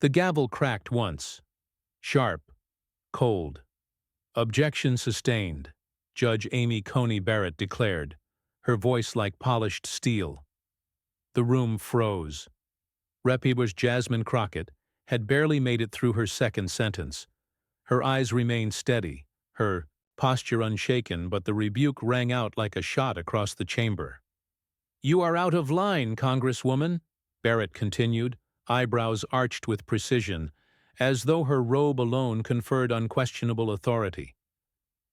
The gavel cracked once. Sharp. Cold. Objection sustained, Judge Amy Coney Barrett declared, her voice like polished steel. The room froze. Reprobus Jasmine Crockett had barely made it through her second sentence. Her eyes remained steady, her posture unshaken, but the rebuke rang out like a shot across the chamber. "You are out of line, Congresswoman," Barrett continued, eyebrows arched with precision, as though her robe alone conferred unquestionable authority.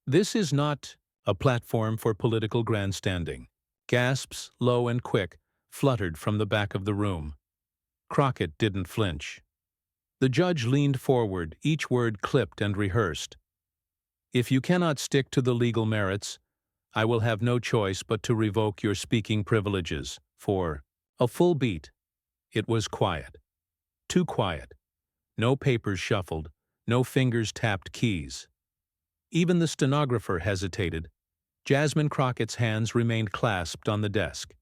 "This is not a platform for political grandstanding." Gasps, low and quick, fluttered from the back of the room. Crockett didn't flinch. The judge leaned forward, each word clipped and rehearsed. "If you cannot stick to the legal merits, I will have no choice but to revoke your speaking privileges for a full beat." It was quiet. Too quiet. No papers shuffled, no fingers tapped keys. Even the stenographer hesitated. Jasmine Crockett's hands remained clasped on the desk.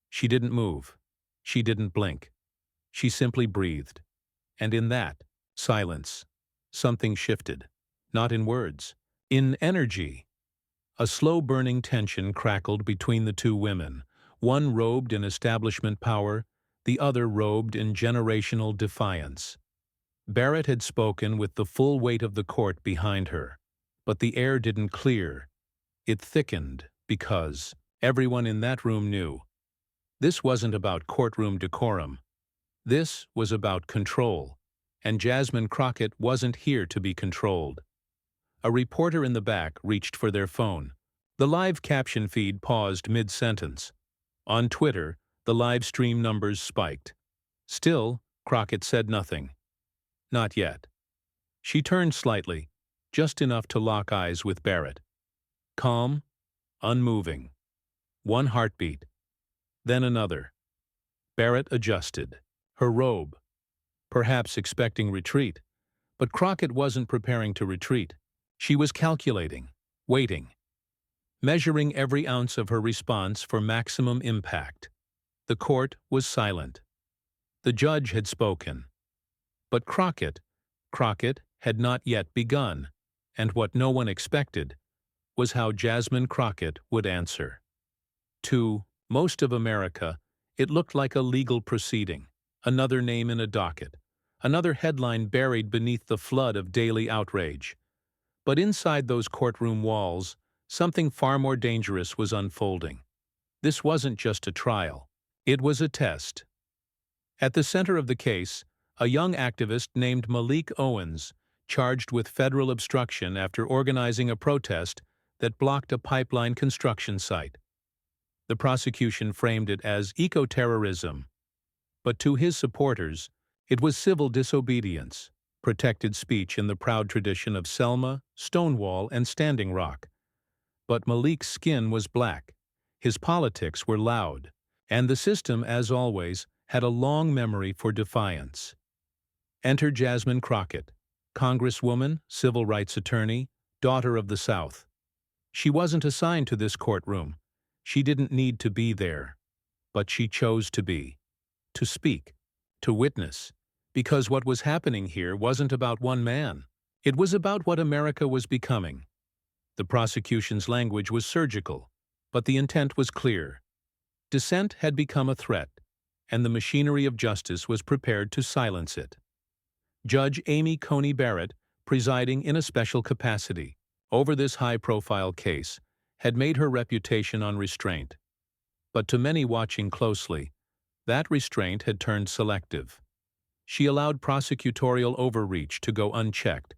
She didn't move. She didn't blink. She simply breathed. And in that silence, something shifted. Not in words. In energy. A slow-burning tension crackled between the two women, one robed in establishment power, the other robed in generational defiance. Barrett had spoken with the full weight of the court behind her, but the air didn't clear. It thickened because everyone in that room knew. This wasn't about courtroom decorum. This was about control, and Jasmine Crockett wasn't here to be controlled. A reporter in the back reached for their phone. The live caption feed paused mid-sentence. On Twitter, the live stream numbers spiked. Still, Crockett said nothing. Not yet. She turned slightly, just enough to lock eyes with Barrett. Calm, unmoving. One heartbeat. Then another. Barrett adjusted. Her robe. Perhaps expecting retreat. But Crockett wasn't preparing to retreat. She was calculating, waiting, measuring every ounce of her response for maximum impact. The court was silent. The judge had spoken. But Crockett had not yet begun, and what no one expected was how Jasmine Crockett would answer. To most of America, it looked like a legal proceeding, another name in a docket, another headline buried beneath the flood of daily outrage. But inside those courtroom walls, something far more dangerous was unfolding. This wasn't just a trial. It was a test. At the center of the case, a young activist named Malik Owens, charged with federal obstruction after organizing a protest that blocked a pipeline construction site. The prosecution framed it as eco-terrorism, but to his supporters, it was civil disobedience, protected speech in the proud tradition of Selma, Stonewall, and Standing Rock. But Malik's skin was black, his politics were loud, and the system, as always, had a long memory for defiance. Enter Jasmine Crockett, Congresswoman, civil rights attorney, daughter of the South. She wasn't assigned to this courtroom. She didn't need to be there. But she chose to be, to speak, to witness, because what was happening here wasn't about one man. It was about what America was becoming. The prosecution's language was surgical, but the intent was clear. Dissent had become a threat, and the machinery of justice was prepared to silence it. Judge Amy Coney Barrett, presiding in a special capacity over this high-profile case, had made her reputation on restraint. But to many watching closely, that restraint had turned selective. She allowed prosecutorial overreach to go unchecked,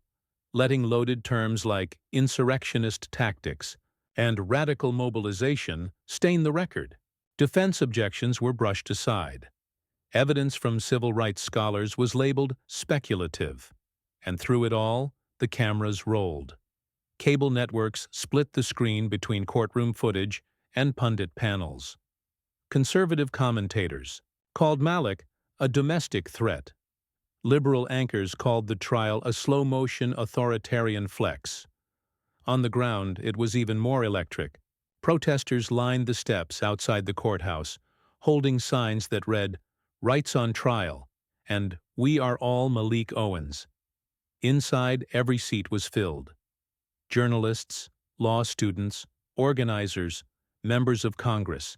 letting loaded terms like insurrectionist tactics and radical mobilization stain the record. Defense objections were brushed aside. Evidence from civil rights scholars was labeled speculative, and through it all, the cameras rolled. Cable networks split the screen between courtroom footage and pundit panels. Conservative commentators called Malik a domestic threat. Liberal anchors called the trial a slow-motion authoritarian flex. On the ground, it was even more electric. Protesters lined the steps outside the courthouse, holding signs that read, "Rights on trial," and "We are all Malik Owens." Inside, every seat was filled. Journalists, law students, organizers, members of Congress.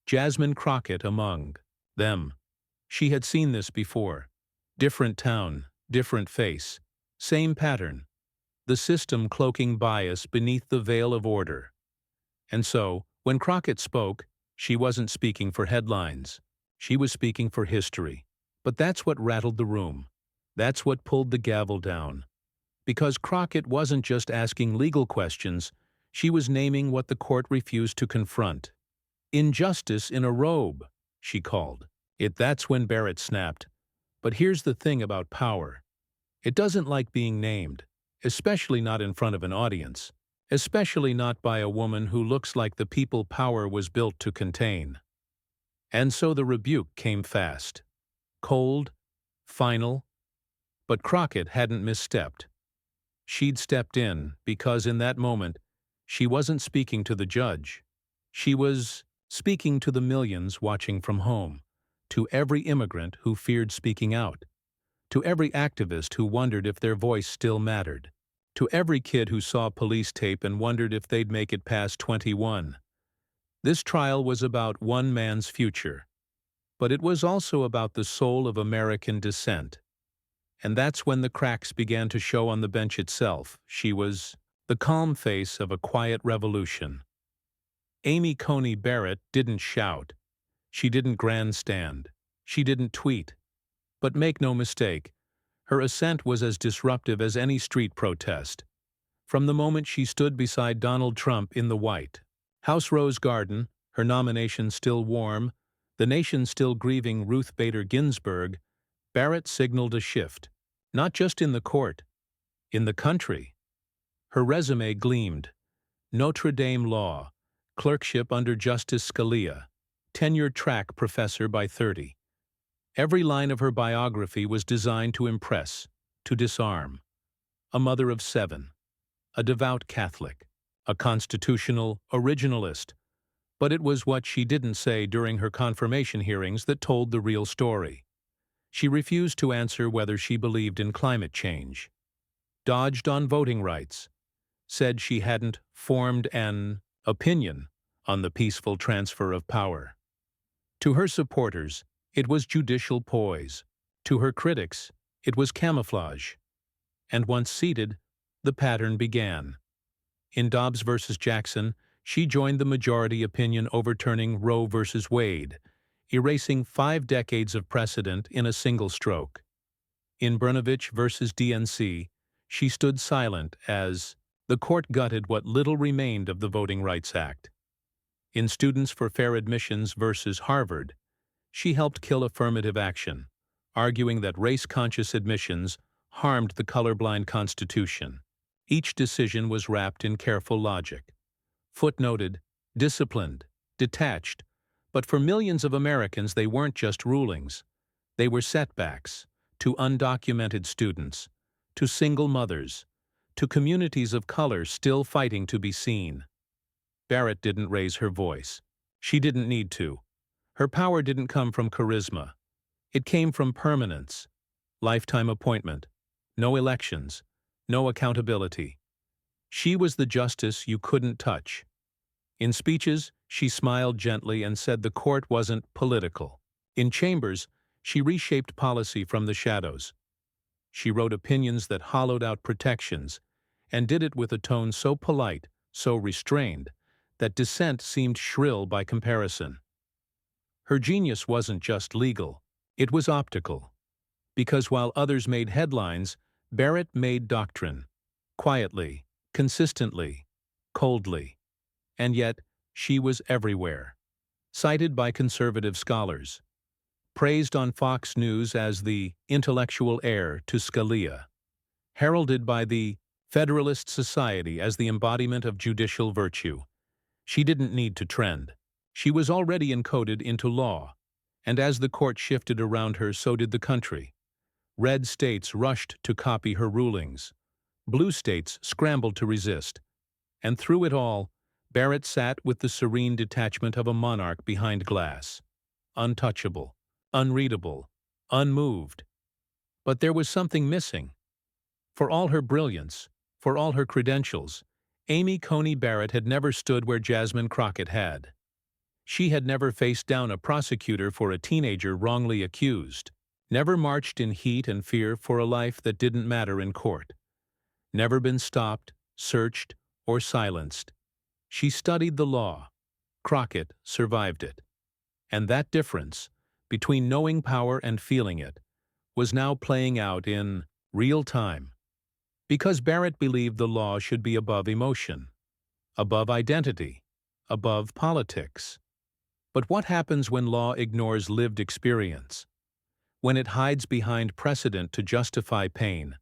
Jasmine Crockett among them. She had seen this before. Different town, different face. Same pattern. The system cloaking bias beneath the veil of order. And so, when Crockett spoke, she wasn't speaking for headlines. She was speaking for history. But that's what rattled the room. That's what pulled the gavel down. Because Crockett wasn't just asking legal questions, she was naming what the court refused to confront. "Injustice in a robe," she called it. That's when Barrett snapped. But here's the thing about power. It doesn't like being named, especially not in front of an audience, especially not by a woman who looks like the people power was built to contain. And so the rebuke came fast. Cold, final. But Crockett hadn't misstepped. She'd stepped in because in that moment, she wasn't speaking to the judge. She was speaking to the millions watching from home, to every immigrant who feared speaking out, to every activist who wondered if their voice still mattered, to every kid who saw police tape and wondered if they'd make it past 21. This trial was about one man's future, but it was also about the soul of American dissent. And that's when the cracks began to show on the bench itself. She was the calm face of a quiet revolution. Amy Coney Barrett didn't shout. She didn't grandstand. She didn't tweet. But make no mistake, her assent was as disruptive as any street protest. From the moment she stood beside Donald Trump in the White House Rose Garden, her nomination still warm, the nation still grieving Ruth Bader Ginsburg, Barrett signaled a shift, not just in the court, in the country. Her resume gleamed. Notre Dame law, clerkship under Justice Scalia, tenure-track professor by 30. Every line of her biography was designed to impress, to disarm. A mother of 7, a devout Catholic, a constitutional originalist. But it was what she didn't say during her confirmation hearings that told the real story. She refused to answer whether she believed in climate change, dodged on voting rights, said she hadn't formed an opinion on the peaceful transfer of power. To her supporters, it was judicial poise. To her critics, it was camouflage. And once seated, the pattern began. In Dobbs versus Jackson, she joined the majority opinion overturning Roe versus Wade, erasing 5 decades of precedent in a single stroke. In Brnovich versus DNC, she stood silent as the court gutted what little remained of the Voting Rights Act. In Students for Fair Admissions versus Harvard, she helped kill affirmative action, arguing that race-conscious admissions harmed the colorblind Constitution. Each decision was wrapped in careful logic. Footnoted, disciplined, detached, but for millions of Americans they weren't just rulings. They were setbacks to undocumented students, to single mothers, to communities of color still fighting to be seen. Barrett didn't raise her voice. She didn't need to. Her power didn't come from charisma. It came from permanence, lifetime appointment, no elections, no accountability. She was the justice you couldn't touch. In speeches, she smiled gently and said the court wasn't political. In chambers, she reshaped policy from the shadows. She wrote opinions that hollowed out protections, and did it with a tone so polite, so restrained, that dissent seemed shrill by comparison. Her genius wasn't just legal, it was optical. Because while others made headlines, Barrett made doctrine. Quietly, consistently, coldly. And yet, she was everywhere. Cited by conservative scholars. Praised on Fox News as the intellectual heir to Scalia. Heralded by the Federalist Society as the embodiment of judicial virtue. She didn't need to trend. She was already encoded into law. And as the court shifted around her, so did the country. Red states rushed to copy her rulings. Blue states scrambled to resist. And through it all, Barrett sat with the serene detachment of a monarch behind glass. Untouchable, unreadable, unmoved. But there was something missing. For all her brilliance, for all her credentials, Amy Coney Barrett had never stood where Jasmine Crockett had. She had never faced down a prosecutor for a teenager wrongly accused, never marched in heat and fear for a life that didn't matter in court, never been stopped, searched, or silenced. She studied the law. Crockett survived it. And that difference, between knowing power and feeling it, was now playing out in real time. Because Barrett believed the law should be above emotion, above identity, above politics. But what happens when law ignores lived experience? When it hides behind precedent to justify pain?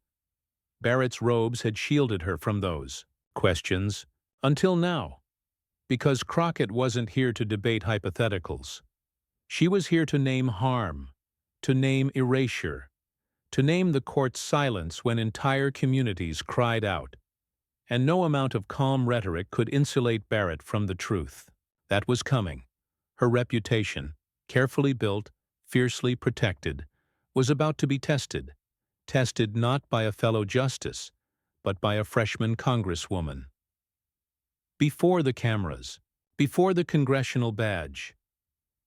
Barrett's robes had shielded her from those questions, until now. Because Crockett wasn't here to debate hypotheticals. She was here to name harm, to name erasure, to name the court's silence when entire communities cried out. And no amount of calm rhetoric could insulate Barrett from the truth. That was coming. Her reputation, carefully built, fiercely protected, was about to be tested. Tested not by a fellow justice, but by a freshman congresswoman. Before the cameras, before the congressional badge,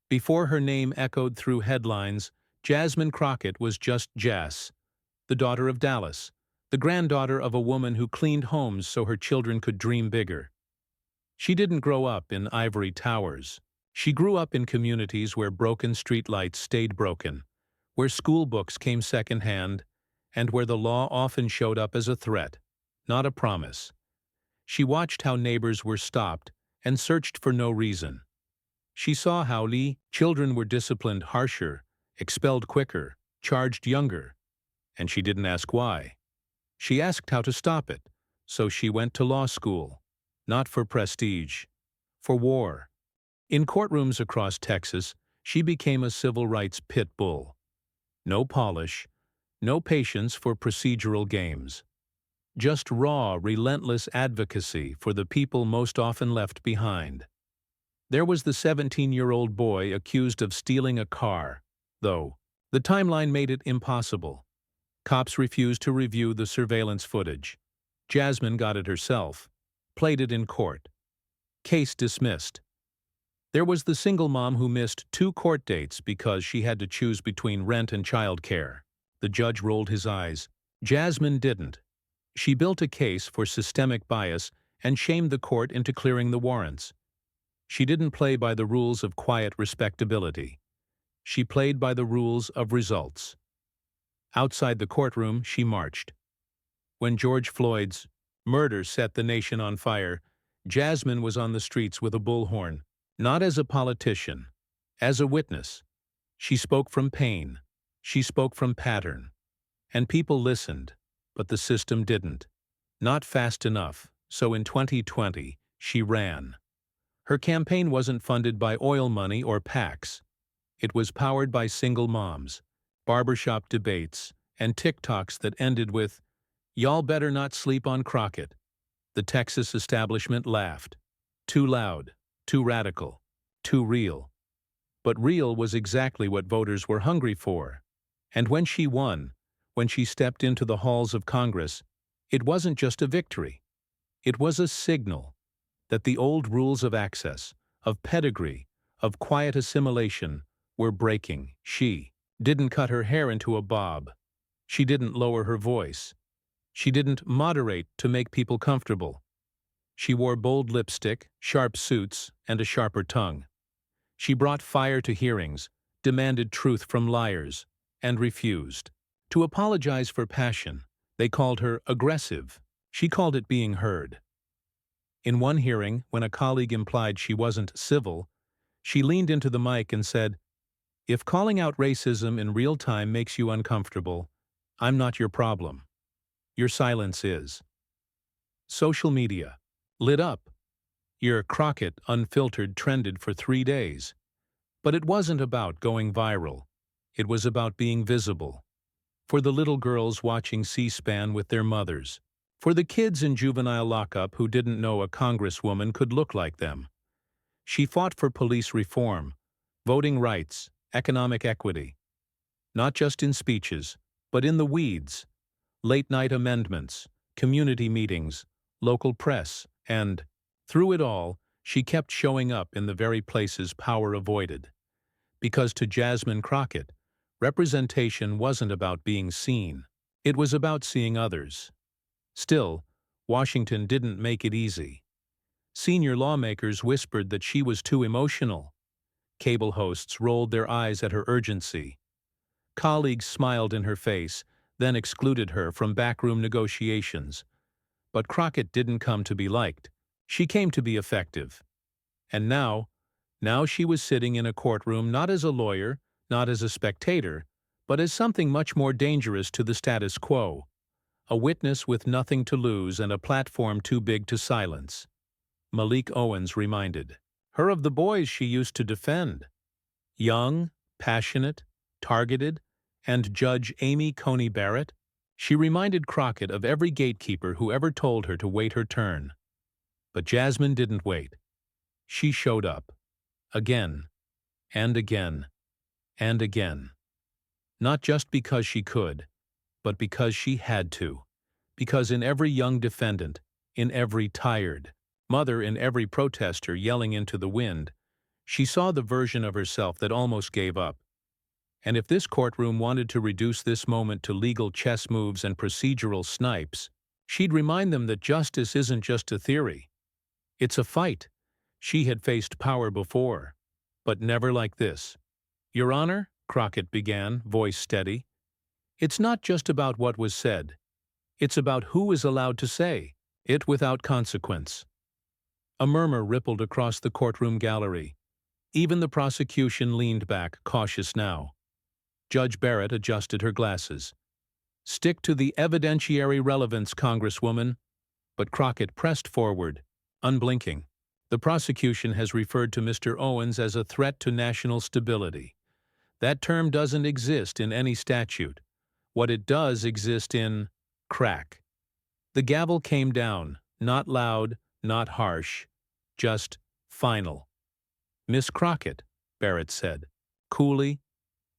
before her name echoed through headlines, Jasmine Crockett was just Jas, the daughter of Dallas, the granddaughter of a woman who cleaned homes so her children could dream bigger. She didn't grow up in ivory towers. She grew up in communities where broken streetlights stayed broken, where school books came secondhand, and where the law often showed up as a threat, not a promise. She watched how neighbors were stopped and searched for no reason. She saw how children were disciplined harsher, expelled quicker, charged younger, and she didn't ask why. She asked how to stop it, so she went to law school, not for prestige, for war. In courtrooms across Texas, she became a civil rights pit bull. No polish, no patience for procedural games. Just raw, relentless advocacy for the people most often left behind. There was the 17-year-old boy accused of stealing a car, though the timeline made it impossible. Cops refused to review the surveillance footage. Jasmine got it herself, played it in court. Case dismissed. There was the single mom who missed 2 court dates because she had to choose between rent and child care. The judge rolled his eyes. Jasmine didn't. She built a case for systemic bias and shamed the court into clearing the warrants. She didn't play by the rules of quiet respectability. She played by the rules of results. Outside the courtroom, she marched. When George Floyd's murder set the nation on fire, Jasmine was on the streets with a bullhorn, not as a politician, as a witness. She spoke from pain. She spoke from pattern. And people listened, but the system didn't. Not fast enough, so in 2020, she ran. Her campaign wasn't funded by oil money or PACs. It was powered by single moms, barbershop debates, and TikToks that ended with, "Y'all better not sleep on Crockett." The Texas establishment laughed. Too loud, too radical, too real. But real was exactly what voters were hungry for. And when she won, when she stepped into the halls of Congress, it wasn't just a victory. It was a signal that the old rules of access, of pedigree, of quiet assimilation were breaking. She didn't cut her hair into a bob. She didn't lower her voice. She didn't moderate to make people comfortable. She wore bold lipstick, sharp suits, and a sharper tongue. She brought fire to hearings, demanded truth from liars, and refused to apologize for passion. They called her aggressive. She called it being heard. In one hearing, when a colleague implied she wasn't civil, she leaned into the mic and said, "If calling out racism in real time makes you uncomfortable, I'm not your problem. Your silence is." Social media lit up. Your Crockett Unfiltered trended for 3 days. But it wasn't about going viral. It was about being visible. For the little girls watching C-SPAN with their mothers. For the kids in juvenile lockup who didn't know a congresswoman could look like them. She fought for police reform, voting rights, economic equity. not just in speeches, but in the weeds, late-night amendments, community meetings, local press, and, through it all, she kept showing up in the very places power avoided. Because to Jasmine Crockett, representation wasn't about being seen. It was about seeing others. Still, Washington didn't make it easy. Senior lawmakers whispered that she was too emotional. Cable hosts rolled their eyes at her urgency. Colleagues smiled in her face, then excluded her from backroom negotiations. But Crockett didn't come to be liked. She came to be effective. And now she was sitting in a courtroom not as a lawyer, not as a spectator, but as something much more dangerous to the status quo. A witness with nothing to lose and a platform too big to silence. Malik Owens reminded her of the boys she used to defend. Young, passionate, targeted, and Judge Amy Coney Barrett. She reminded Crockett of every gatekeeper who ever told her to wait her turn. But Jasmine didn't wait. She showed up. Again, and again, and again. Not just because she could, but because she had to. Because in every young defendant, in every tired mother, in every protester yelling into the wind, she saw the version of herself that almost gave up. And if this courtroom wanted to reduce this moment to legal chess moves and procedural snipes, she'd remind them that justice isn't just a theory. It's a fight. She had faced power before, but never like this. "Your Honor," Crockett began, voice steady, "it's not just about what was said. It's about who is allowed to say it without consequence." A murmur rippled across the courtroom gallery. Even the prosecution leaned back, cautious now. Judge Barrett adjusted her glasses. "Stick to the evidentiary relevance, Congresswoman." But Crockett pressed forward, unblinking. "The prosecution has referred to Mr. Owens as a threat to national stability. That term doesn't exist in any statute. What it does exist in crack." The gavel came down, not loud, not harsh, just final. "Miss Crockett," Barrett said, coolly,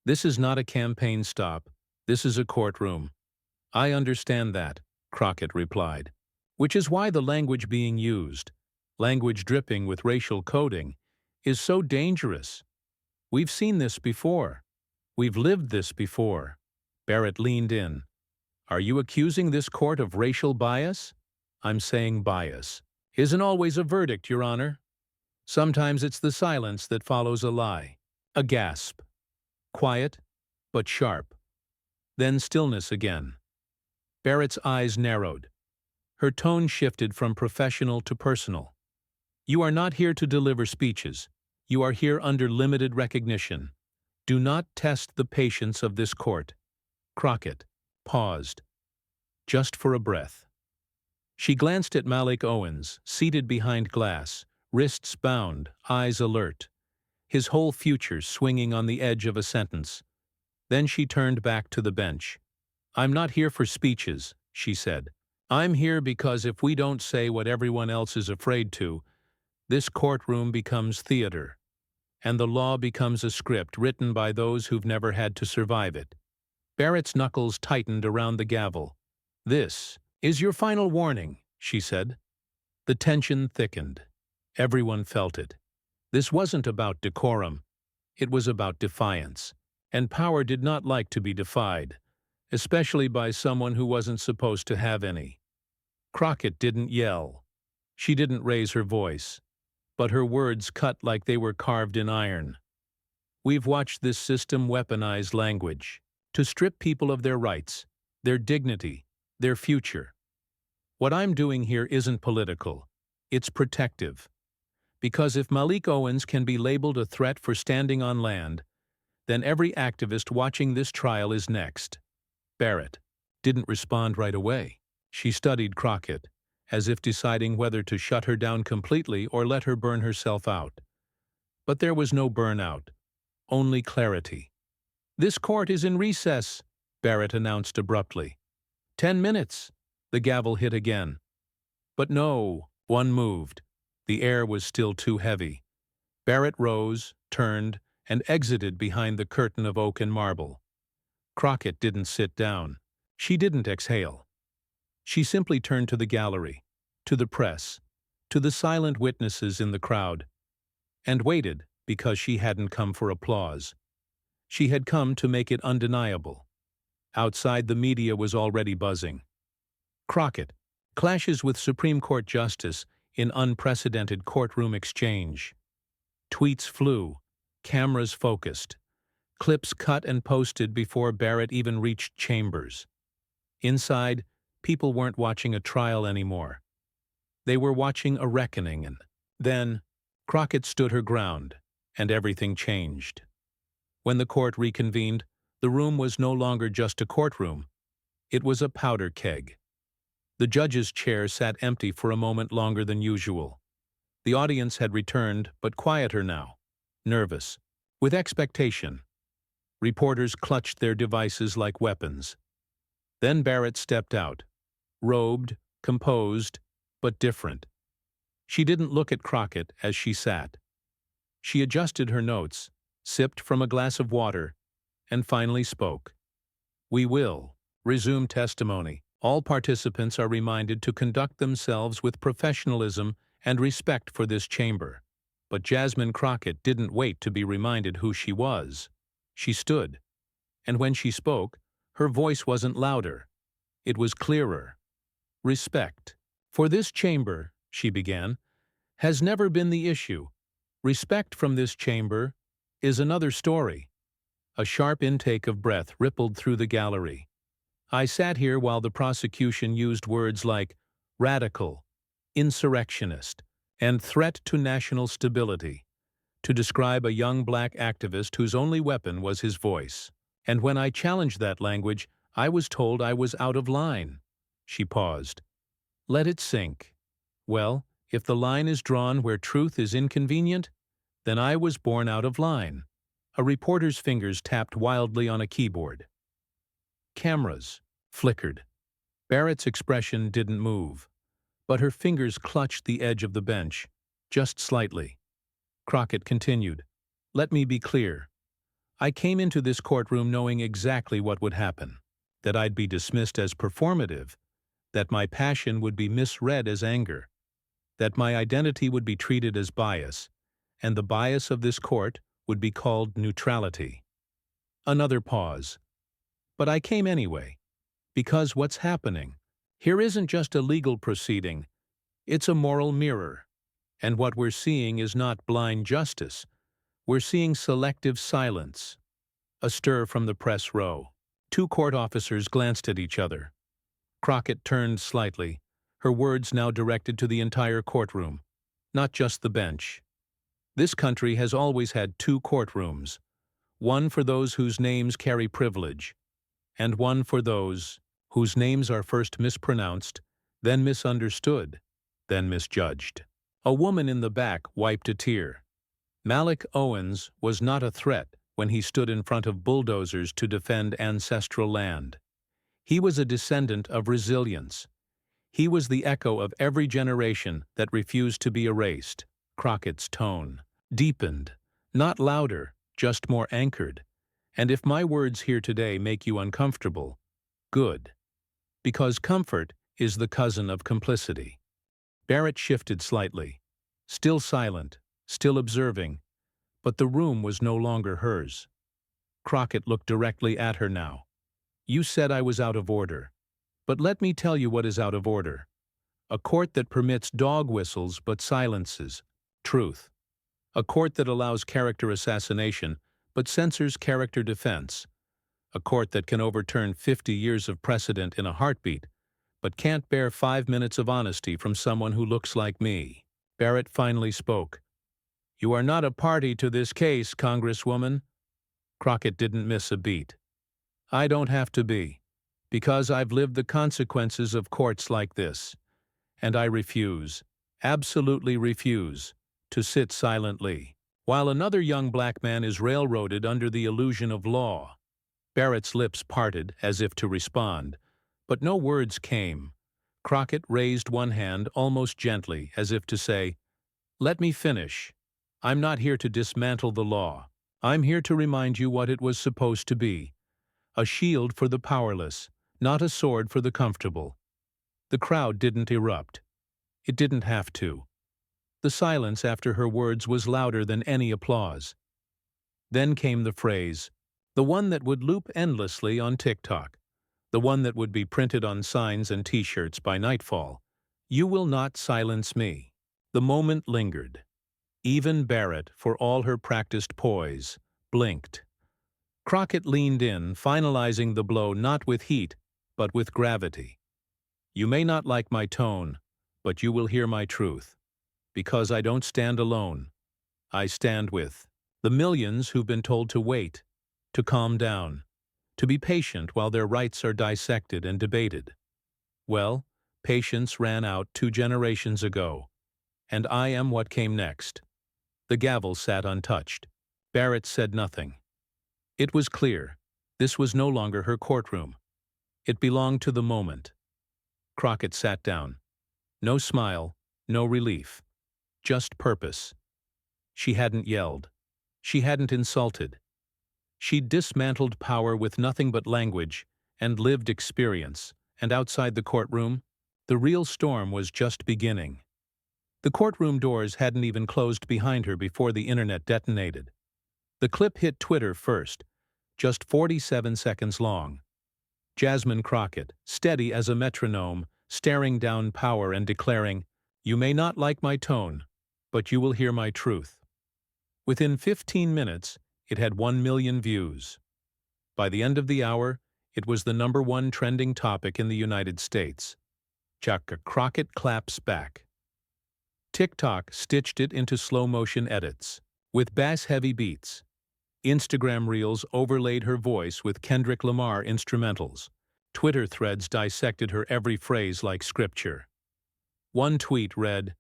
"this is not a campaign stop. This is a courtroom." "I understand that," Crockett replied. "Which is why the language being used, language dripping with racial coding, is so dangerous. We've seen this before. We've lived this before." Barrett leaned in. "Are you accusing this court of racial bias?" "I'm saying bias isn't always a verdict, Your Honor. Sometimes it's the silence that follows a lie." A gasp. Quiet, but sharp. Then stillness again. Barrett's eyes narrowed. Her tone shifted from professional to personal. "You are not here to deliver speeches. You are here under limited recognition. Do not test the patience of this court." Crockett paused, just for a breath. She glanced at Malik Owens, seated behind glass, wrists bound, eyes alert, his whole future swinging on the edge of a sentence. Then she turned back to the bench. "I'm not here for speeches," she said. "I'm here because if we don't say what everyone else is afraid to, this courtroom becomes theater, and the law becomes a script written by those who've never had to survive it." Barrett's knuckles tightened around the gavel. "This is your final warning," she said. The tension thickened. Everyone felt it. This wasn't about decorum. It was about defiance. And power did not like to be defied, especially by someone who wasn't supposed to have any. Crockett didn't yell. She didn't raise her voice. But her words cut like they were carved in iron. "We've watched this system weaponize language to strip people of their rights, their dignity, their future. What I'm doing here isn't political. It's protective. Because if Malik Owens can be labeled a threat for standing on land, then every activist watching this trial is next." Barrett didn't respond right away. She studied Crockett, as if deciding whether to shut her down completely or let her burn herself out. But there was no burnout, only clarity. "This court is in recess," Barrett announced abruptly. 10 minutes. The gavel hit again. But no one moved. The air was still too heavy. Barrett rose, turned, and exited behind the curtain of oak and marble. Crockett didn't sit down. She didn't exhale. She simply turned to the gallery, to the press, to the silent witnesses in the crowd, and waited because she hadn't come for applause. She had come to make it undeniable. Outside, the media was already buzzing. Crockett clashes with Supreme Court Justice in unprecedented courtroom exchange. Tweets flew, cameras focused, clips cut and posted before Barrett even reached chambers. Inside, people weren't watching a trial anymore. They were watching a reckoning, and then Crockett stood her ground, and everything changed. When the court reconvened, the room was no longer just a courtroom. It was a powder keg. The judge's chair sat empty for a moment longer than usual. The audience had returned, but quieter now, nervous, with expectation. Reporters clutched their devices like weapons. Then Barrett stepped out, robed, composed, but different. She didn't look at Crockett as she sat. She adjusted her notes, sipped from a glass of water, and finally spoke. "We will resume testimony. All participants are reminded to conduct themselves with professionalism and respect for this chamber." But Jasmine Crockett didn't wait to be reminded who she was. She stood, and when she spoke, her voice wasn't louder. It was clearer. "Respect for this chamber," she began, "has never been the issue. Respect from this chamber is another story." A sharp intake of breath rippled through the gallery. "I sat here while the prosecution used words like radical, insurrectionist, and threat to national stability to describe a young black activist whose only weapon was his voice. And when I challenged that language, I was told I was out of line." She paused. "Let it sink. Well, if the line is drawn where truth is inconvenient, then I was born out of line." A reporter's fingers tapped wildly on a keyboard. Cameras flickered. Barrett's expression didn't move, but her fingers clutched the edge of the bench, just slightly. Crockett continued, "Let me be clear. I came into this courtroom knowing exactly what would happen, that I'd be dismissed as performative, that my passion would be misread as anger, that my identity would be treated as bias, and the bias of this court would be called neutrality." Another pause. "But I came anyway, because what's happening here isn't just a legal proceeding, it's a moral mirror. And what we're seeing is not blind justice. We're seeing selective silence." A stir from the press row. Two court officers glanced at each other. Crockett turned slightly, her words now directed to the entire courtroom, not just the bench. "This country has always had two courtrooms, one for those whose names carry privilege, and one for those whose names are first mispronounced, then misunderstood, then misjudged." A woman in the back wiped a tear. Malik Owens was not a threat when he stood in front of bulldozers to defend ancestral land. He was a descendant of resilience. He was the echo of every generation that refused to be erased. Crockett's tone deepened, not louder, just more anchored. "And if my words here today make you uncomfortable, good. Because comfort is the cousin of complicity." Barrett shifted slightly, still silent, still observing, but the room was no longer hers. Crockett looked directly at her now. "You said I was out of order, but let me tell you what is out of order. A court that permits dog whistles but silences truth. A court that allows character assassination but censors character defense. A court that can overturn 50 years of precedent in a heartbeat but can't bear 5 minutes of honesty from someone who looks like me." Barrett finally spoke. "You are not a party to this case, Congresswoman." Crockett didn't miss a beat. "I don't have to be, because I've lived the consequences of courts like this, and I refuse, absolutely refuse, to sit silently while another young black man is railroaded under the illusion of law." Barrett's lips parted as if to respond, but no words came. Crockett raised one hand almost gently, as if to say, "Let me finish. I'm not here to dismantle the law. I'm here to remind you what it was supposed to be. A shield for the powerless, not a sword for the comfortable. The crowd didn't erupt. It didn't have to. The silence after her words was louder than any applause. Then came the phrase, the one that would loop endlessly on TikTok, the one that would be printed on signs and t-shirts by nightfall. You will not silence me. The moment lingered. Even Barrett, for all her practiced poise, blinked. Crockett leaned in, finalizing the blow not with heat, but with gravity. You may not like my tone, but you will hear my truth. Because I don't stand alone. I stand with the millions who've been told to wait, to calm down, to be patient while their rights are dissected and debated. Well, patience ran out 2 generations ago, and I am what came next. The gavel sat untouched. Barrett said nothing. It was clear. This was no longer her courtroom. It belonged to the moment. Crockett sat down. No smile, no relief. Just purpose. She hadn't yelled. She hadn't insulted. She'd dismantled power with nothing but language and lived experience, and outside the courtroom, the real storm was just beginning. The courtroom doors hadn't even closed behind her before the internet detonated. The clip hit Twitter first, just 47 seconds long. Jasmine Crockett, steady as a metronome, staring down power and declaring, "You may not like my tone, but you will hear my truth." Within 15 minutes, it had 1 million views. By the end of the hour, it was the #1 trending topic in the United States. Crockett claps back. TikTok stitched it into slow-motion edits, with bass-heavy beats. Instagram Reels overlaid her voice with Kendrick Lamar instrumentals. Twitter threads dissected her every phrase like scripture. One tweet read,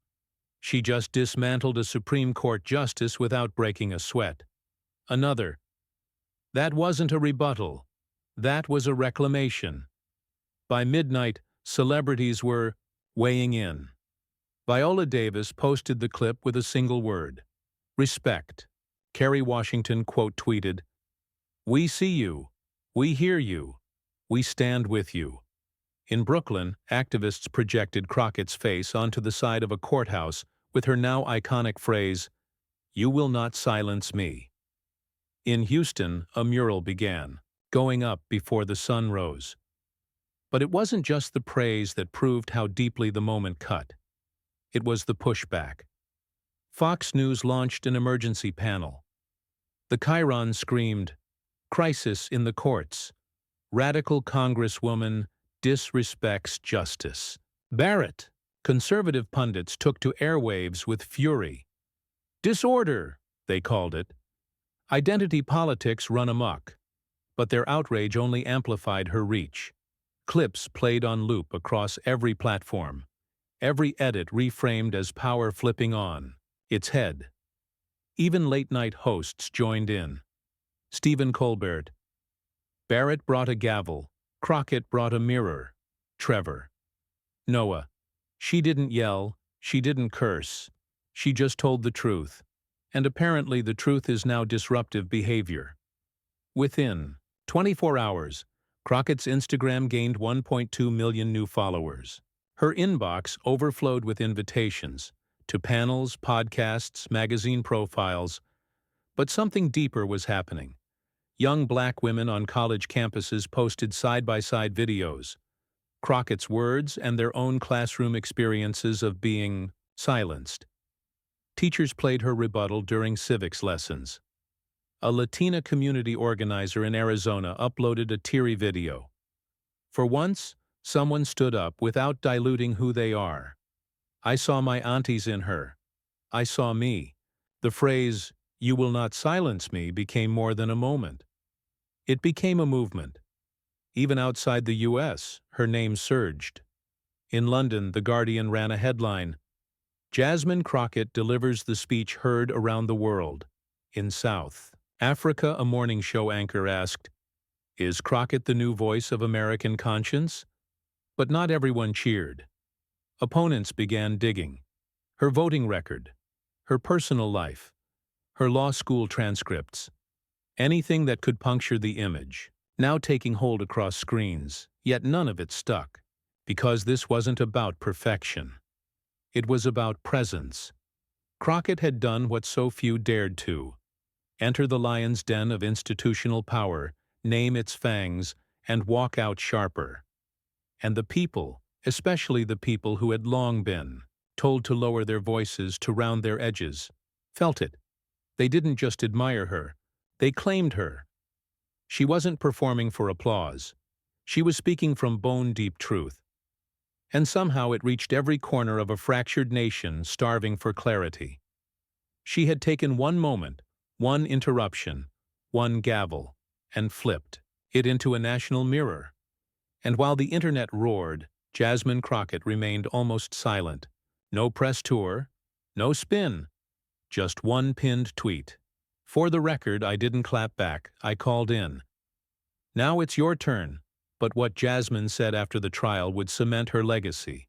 "She just dismantled a Supreme Court justice without breaking a sweat." Another, "That wasn't a rebuttal. That was a reclamation." By midnight, celebrities were weighing in. Viola Davis posted the clip with a single word, respect. Kerry Washington quote-tweeted, "We see you. We hear you. We stand with you." In Brooklyn, activists projected Crockett's face onto the side of a courthouse with her now iconic phrase, "You will not silence me." In Houston, a mural began, going up before the sun rose. But it wasn't just the praise that proved how deeply the moment cut. It was the pushback. Fox News launched an emergency panel. The Chiron screamed, "Crisis in the courts. Radical Congresswoman disrespects justice." Barrett, conservative pundits took to airwaves with fury. "Disorder," they called it. Identity politics run amok, but their outrage only amplified her reach. Clips played on loop across every platform. Every edit reframed as power flipping on its head. Even late-night hosts joined in. Stephen Colbert. Barrett brought a gavel. Crockett brought a mirror. Trevor. Noah. She didn't yell. She didn't curse. She just told the truth. And apparently the truth is now disruptive behavior. Within 24 hours, Crockett's Instagram gained 1.2 million new followers. Her inbox overflowed with invitations to panels, podcasts, magazine profiles. But something deeper was happening. Young black women on college campuses posted side-by-side videos. Crockett's words and their own classroom experiences of being silenced. Teachers played her rebuttal during civics lessons. A Latina community organizer in Arizona uploaded a teary video. For once, someone stood up without diluting who they are. I saw my aunties in her. I saw me. The phrase, "You will not silence me," became more than a moment. It became a movement. Even outside the U.S., her name surged. In London, The Guardian ran a headline, "Jasmine Crockett delivers the speech heard around the world." In South Africa, a morning show anchor asked, "Is Crockett the new voice of American conscience?" But not everyone cheered. Opponents began digging. Her voting record, her personal life, her law school transcripts, anything that could puncture the image. now taking hold across screens, yet none of it stuck. Because this wasn't about perfection. It was about presence. Crockett had done what so few dared to. Enter the lion's den of institutional power, name its fangs, and walk out sharper. And the people, especially the people who had long been told to lower their voices, to round their edges, felt it. They didn't just admire her, they claimed her. She wasn't performing for applause. She was speaking from bone-deep truth. And somehow it reached every corner of a fractured nation starving for clarity. She had taken one moment, one interruption, one gavel, and flipped it into a national mirror. And while the internet roared, Jasmine Crockett remained almost silent. No press tour, no spin, just one pinned tweet. For the record, I didn't clap back, I called in. Now it's your turn. But what Jasmine said after the trial would cement her legacy.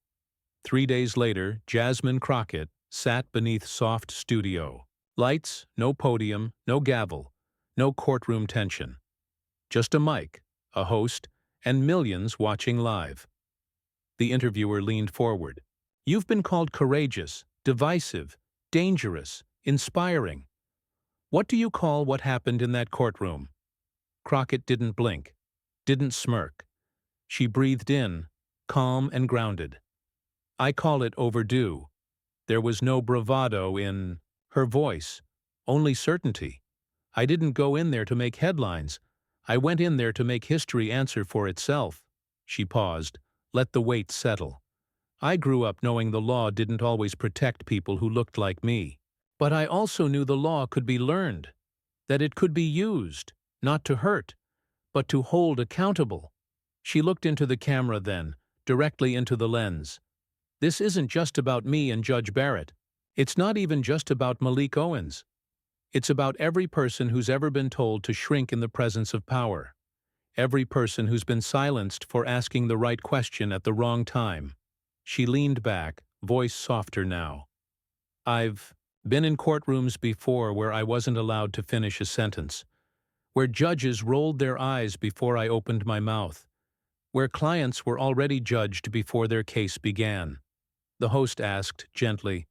3 days later, Jasmine Crockett sat beneath soft studio. Lights, no podium, no gavel, no courtroom tension. Just a mic, a host, and millions watching live. The interviewer leaned forward. You've been called courageous, divisive, dangerous, inspiring. What do you call what happened in that courtroom? Crockett didn't blink, didn't smirk. She breathed in, calm and grounded. I call it overdue. There was no bravado in her voice, only certainty. I didn't go in there to make headlines. I went in there to make history answer for itself. She paused, let the weight settle. I grew up knowing the law didn't always protect people who looked like me. But I also knew the law could be learned, that it could be used, not to hurt, but to hold accountable. She looked into the camera then, directly into the lens. This isn't just about me and Judge Barrett. It's not even just about Malik Owens. It's about every person who's ever been told to shrink in the presence of power. Every person who's been silenced for asking the right question at the wrong time. She leaned back, voice softer now. I've been in courtrooms before where I wasn't allowed to finish a sentence, where judges rolled their eyes before I opened my mouth, where clients were already judged before their case began. The host asked gently,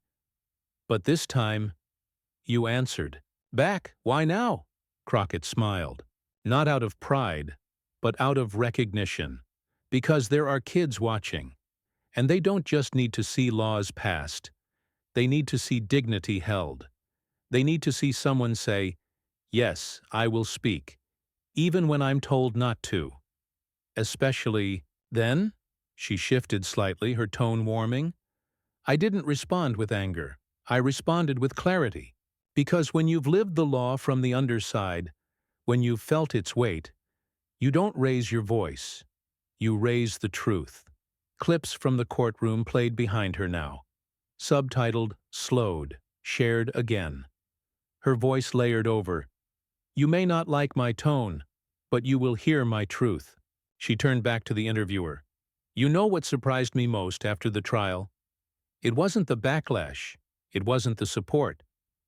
"But this time, you answered." "Back, why now?" Crockett smiled. Not out of pride, but out of recognition. Because there are kids watching, and they don't just need to see laws passed. They need to see dignity held. They need to see someone say, "Yes, I will speak, even when I'm told not to." Especially then, she shifted slightly, her tone warming. I didn't respond with anger. I responded with clarity. Because when you've lived the law from the underside, when you've felt its weight, you don't raise your voice. You raise the truth. Clips from the courtroom played behind her now. Subtitled, slowed, shared again. Her voice layered over. You may not like my tone, but you will hear my truth. She turned back to the interviewer. You know what surprised me most after the trial? It wasn't the backlash. It wasn't the support.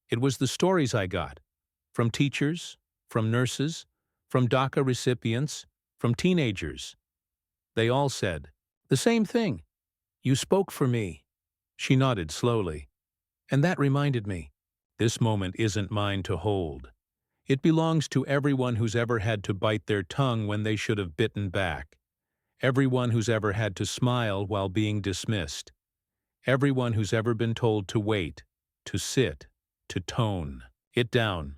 It was the stories I got. From teachers, from nurses, from DACA recipients, from teenagers. They all said the same thing. You spoke for me. She nodded slowly. And that reminded me. This moment isn't mine to hold. It belongs to everyone who's ever had to bite their tongue when they should have bitten back. Everyone who's ever had to smile while being dismissed. Everyone who's ever been told to wait, to sit, to tone it down.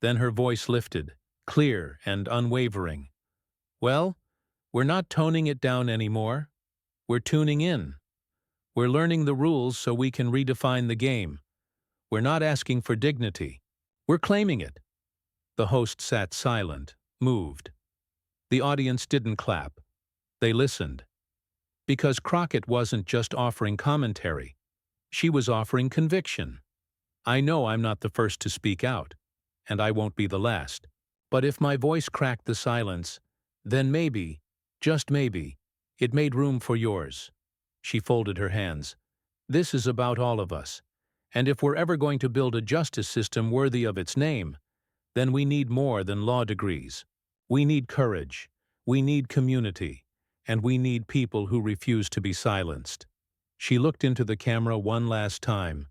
Then her voice lifted, clear and unwavering. Well, we're not toning it down anymore. We're tuning in. We're learning the rules so we can redefine the game. We're not asking for dignity. We're claiming it. The host sat silent, moved. The audience didn't clap. They listened. Because Crockett wasn't just offering commentary. She was offering conviction. I know I'm not the first to speak out, and I won't be the last. But if my voice cracked the silence, then maybe, just maybe, it made room for yours. She folded her hands. This is about all of us. And if we're ever going to build a justice system worthy of its name, then we need more than law degrees. We need courage, we need community, and we need people who refuse to be silenced. She looked into the camera one last time,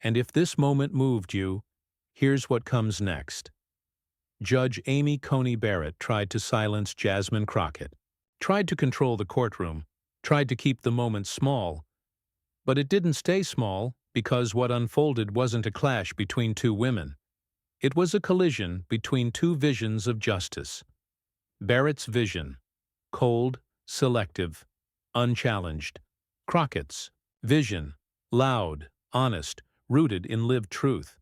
and if this moment moved you, here's what comes next. Judge Amy Coney Barrett tried to silence Jasmine Crockett, tried to control the courtroom, tried to keep the moment small, but it didn't stay small because what unfolded wasn't a clash between two women. It was a collision between two visions of justice. Barrett's vision, cold, selective, unchallenged. Crockett's vision, loud, honest, rooted in lived truth.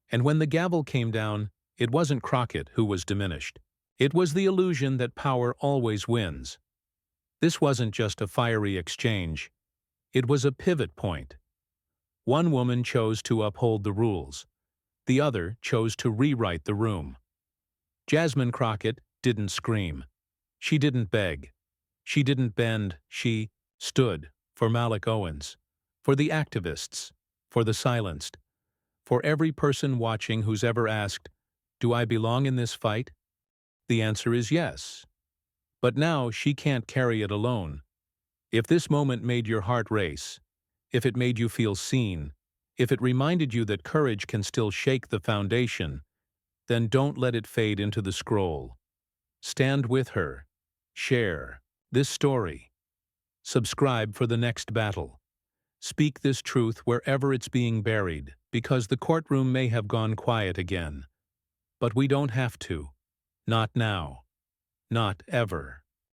And when the gavel came down, it wasn't Crockett who was diminished. It was the illusion that power always wins. This wasn't just a fiery exchange. It was a pivot point. One woman chose to uphold the rules. The other chose to rewrite the room. Jasmine Crockett didn't scream. She didn't beg. She didn't bend. She stood for Malik Owens, for the activists, for the silenced, for every person watching who's ever asked, "Do I belong in this fight?" The answer is yes. But now she can't carry it alone. If this moment made your heart race, if it made you feel seen, if it reminded you that courage can still shake the foundation, then don't let it fade into the scroll. Stand with her. Share this story. Subscribe for the next battle. Speak this truth wherever it's being buried, because the courtroom may have gone quiet again. But we don't have to. Not now. Not ever.